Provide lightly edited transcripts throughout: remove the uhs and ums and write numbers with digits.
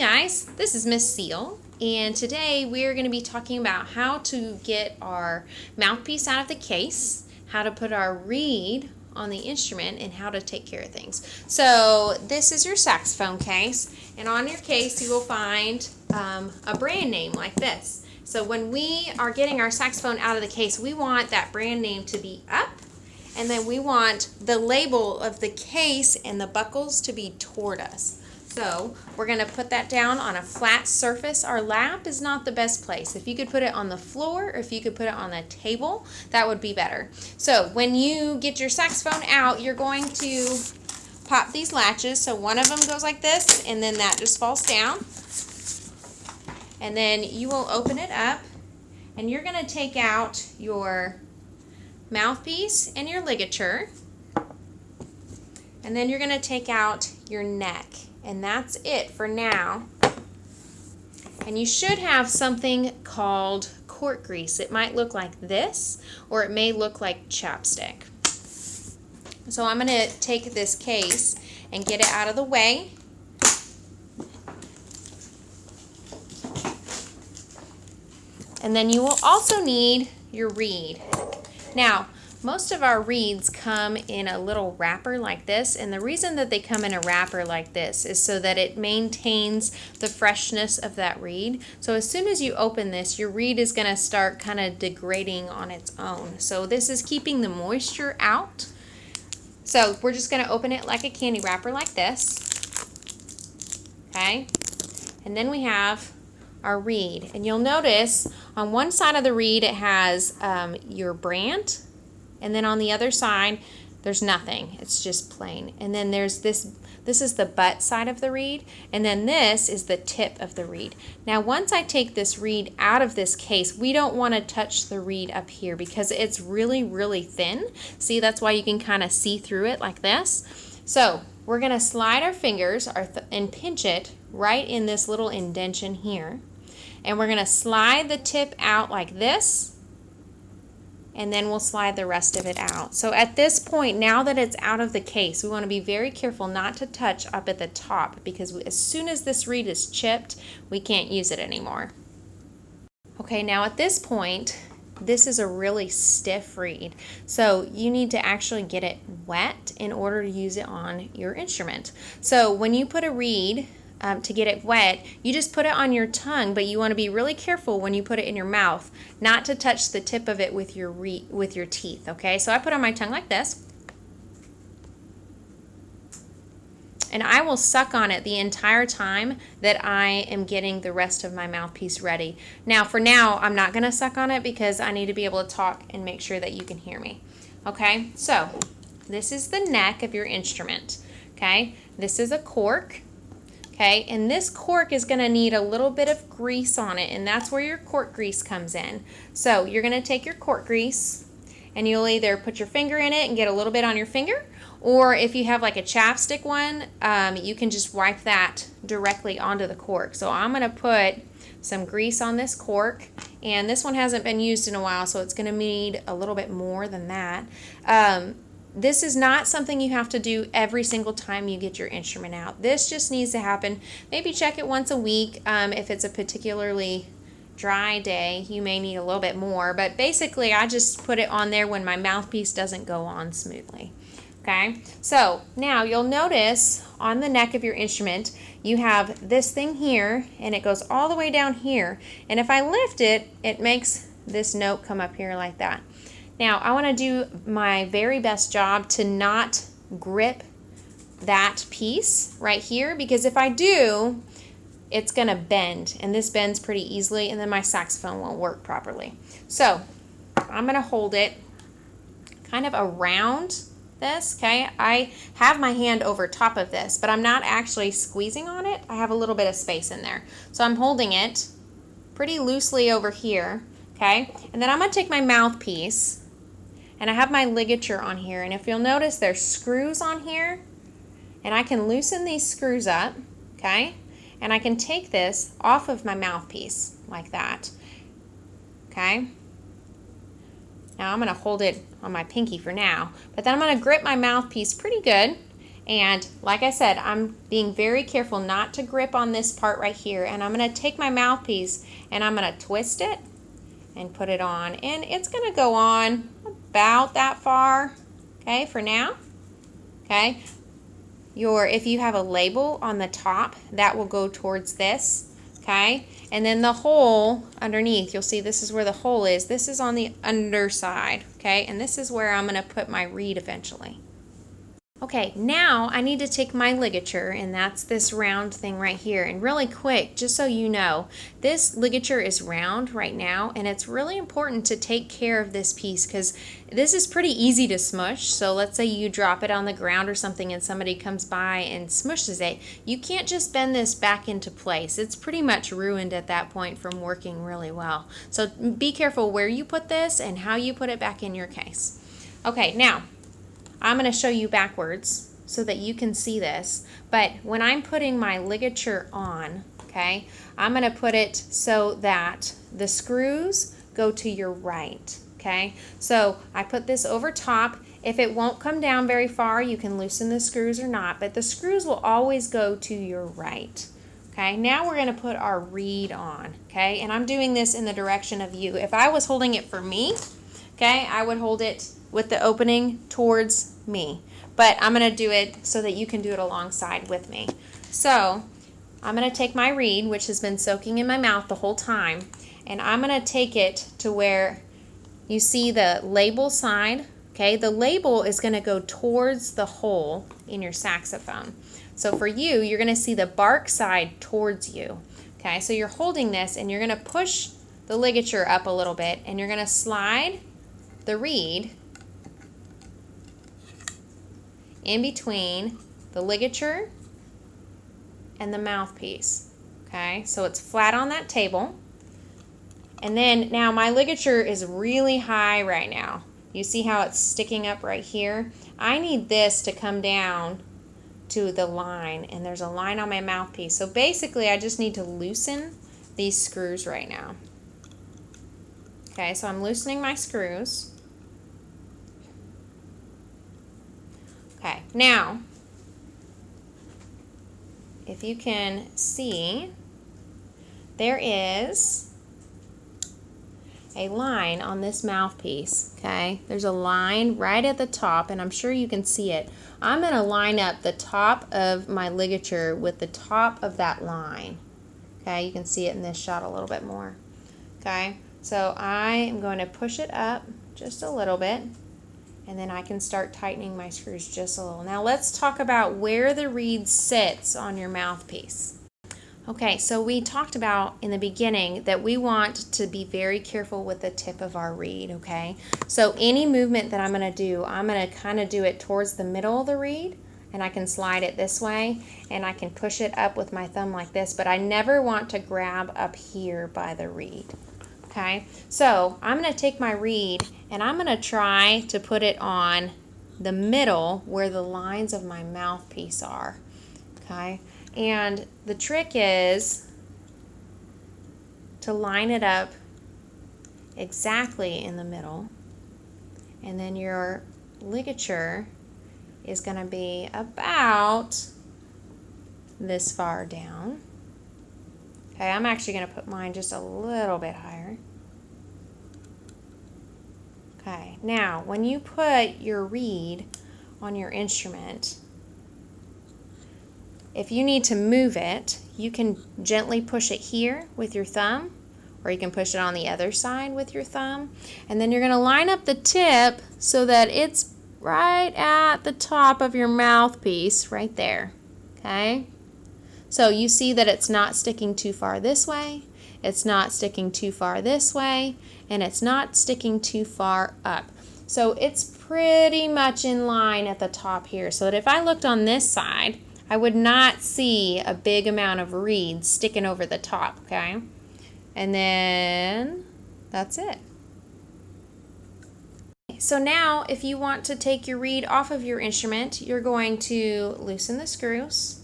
Guys, this is Miss Seal, and today we're going to be talking about how to get our mouthpiece out of the case, how to put our reed on the instrument, and how to take care of things. So this is your saxophone case, and on your case you will find a brand name like this. So when we are getting our saxophone out of the case, we want that brand name to be up, and then we want the label of the case and the buckles to be toward us. So we're going to put that down on a flat surface. Our lap is not the best place. If you could put it on the floor or if you could put it on the table, that would be better. So when you get your saxophone out, you're going to pop these latches. So one of them goes like this, and then that just falls down. And then you will open it up, and you're going to take out your mouthpiece and your ligature. And then you're going to take out your neck. And that's it for now. And you should have something called cork grease. It might look like this, or it may look like chapstick. So I'm going to take this case and get it out of the way. And then you will also need your reed. Now, most of our reeds come in a little wrapper like this, and the reason that they come in a wrapper like this is so that it maintains the freshness of that reed. So as soon as you open this, your reed is going to start kind of degrading on its own. So this is keeping the moisture out. So we're just going to open it like a candy wrapper like this. Okay? And then we have our reed. And you'll notice on one side of the reed it has your brand. And then on the other side, there's nothing. It's just plain. And then there's this is the butt side of the reed, and then this is the tip of the reed. Now, once I take this reed out of this case, we don't want to touch the reed up here because it's really, really thin. See, that's why you can kind of see through it like this. So we're going to slide our fingers and pinch it right in this little indentation here. And we're going to slide the tip out like this. And then we'll slide the rest of it out. So at this point, now that it's out of the case, we want to be very careful not to touch up at the top, because as soon as this reed is chipped, we can't use it anymore. Okay, now at this point, this is a really stiff reed. So you need to actually get it wet in order to use it on your instrument. So when you put a reed, to get it wet, you just put it on your tongue, but you want to be really careful when you put it in your mouth not to touch the tip of it with your teeth, okay? So I put it on my tongue like this, and I will suck on it the entire time that I am getting the rest of my mouthpiece ready. Now, for now, I'm not going to suck on it because I need to be able to talk and make sure that you can hear me, okay? So this is the neck of your instrument, okay? This is a cork. Okay, and this cork is going to need a little bit of grease on it, and that's where your cork grease comes in. So you're going to take your cork grease, and you'll either put your finger in it and get a little bit on your finger, or if you have like a chapstick one, you can just wipe that directly onto the cork. So I'm going to put some grease on this cork, and this one hasn't been used in a while, so it's going to need a little bit more than that. This is not something you have to do every single time you get your instrument out. This just needs to happen. Maybe check it once a week. If it's a particularly dry day, you may need a little bit more. But basically, I just put it on there when my mouthpiece doesn't go on smoothly. Okay, so now you'll notice on the neck of your instrument, you have this thing here, and it goes all the way down here. And if I lift it, it makes this note come up here like that. Now, I want to do my very best job to not grip that piece right here, because if I do, it's going to bend, and this bends pretty easily, and then my saxophone won't work properly. So I'm going to hold it kind of around this, okay? I have my hand over top of this, but I'm not actually squeezing on it. I have a little bit of space in there. So I'm holding it pretty loosely over here, okay? And then I'm going to take my mouthpiece, and I have my ligature on here, and if you'll notice, there's screws on here, and I can loosen these screws up, okay? And I can take this off of my mouthpiece like that, okay? Now I'm going to hold it on my pinky for now, but then I'm going to grip my mouthpiece pretty good, And like I said, I'm being very careful not to grip on this part right here. And I'm going to take my mouthpiece and I'm going to twist it and put it on. And it's going to go on about that far, okay, for now. Okay. If you have a label on the top, that will go towards this, okay? And then the hole underneath, you'll see this is where the hole is. This is on the underside, okay? And this is where I'm going to put my reed eventually. Okay, now I need to take my ligature, and that's this round thing right here. And really quick, just so you know, this ligature is round right now, and it's really important to take care of this piece because this is pretty easy to smush. So let's say you drop it on the ground or something and somebody comes by and smushes it. You can't just bend this back into place. It's pretty much ruined at that point from working really well. So be careful where you put this and how you put it back in your case. Okay, now I'm going to show you backwards so that you can see this. But when I'm putting my ligature on, okay, I'm going to put it so that the screws go to your right, okay? So I put this over top. If it won't come down very far, you can loosen the screws or not, but the screws will always go to your right. Okay, now we're going to put our reed on, okay? And I'm doing this in the direction of you. If I was holding it for me, okay, I would hold it with the opening towards me. But I'm going to do it so that you can do it alongside with me. So I'm going to take my reed, which has been soaking in my mouth the whole time, and I'm going to take it to where you see the label side. Okay, the label is going to go towards the hole in your saxophone. So for you, you're going to see the bark side towards you. Okay, so you're holding this and you're going to push the ligature up a little bit and you're going to slide the reed in between the ligature and the mouthpiece. Okay, so it's flat on that table. And then now my ligature is really high right now. You see how it's sticking up right here? I need this to come down to the line, and there's a line on my mouthpiece. So basically I just need to loosen these screws right now. Okay, so I'm loosening my screws. Okay, now, if you can see, there is a line on this mouthpiece, okay? There's a line right at the top, and I'm sure you can see it. I'm going to line up the top of my ligature with the top of that line, okay? You can see it in this shot a little bit more, okay? So I am going to push it up just a little bit, and then I can start tightening my screws just a little. Now let's talk about where the reed sits on your mouthpiece. Okay, so we talked about in the beginning that we want to be very careful with the tip of our reed, okay? So any movement that I'm going to do, I'm going to kind of do it towards the middle of the reed, and I can slide it this way, and I can push it up with my thumb like this, but I never want to grab up here by the reed. Okay, so I'm going to take my reed and I'm going to try to put it on the middle where the lines of my mouthpiece are. Okay, and the trick is to line it up exactly in the middle, and then your ligature is going to be about this far down. Okay, I'm actually going to put mine just a little bit higher. Okay, now when you put your reed on your instrument, if you need to move it, you can gently push it here with your thumb, or you can push it on the other side with your thumb. And then you're going to line up the tip so that it's right at the top of your mouthpiece, right there. Okay? So you see that it's not sticking too far this way, it's not sticking too far this way, and it's not sticking too far up. So it's pretty much in line at the top here, so that if I looked on this side, I would not see a big amount of reed sticking over the top, okay? And then that's it. So now if you want to take your reed off of your instrument, you're going to loosen the screws.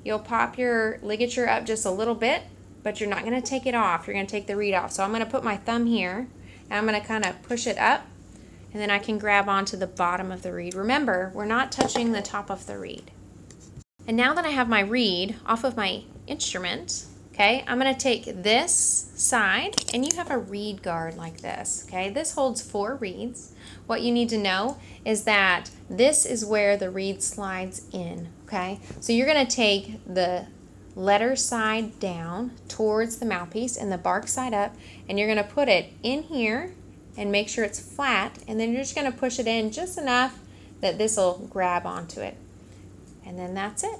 You'll pop your ligature up just a little bit, but you're not going to take it off. You're going to take the reed off. So I'm going to put my thumb here, and I'm going to kind of push it up, and then I can grab onto the bottom of the reed. Remember, we're not touching the top of the reed. And now that I have my reed off of my instrument, okay, I'm going to take this side, and you have a reed guard like this, okay? This holds 4 reeds. What you need to know is that this is where the reed slides in, okay? So you're going to take the letter side down towards the mouthpiece and the bark side up, and you're going to put it in here and make sure it's flat, and then you're just going to push it in just enough that this will grab onto it. And then that's it.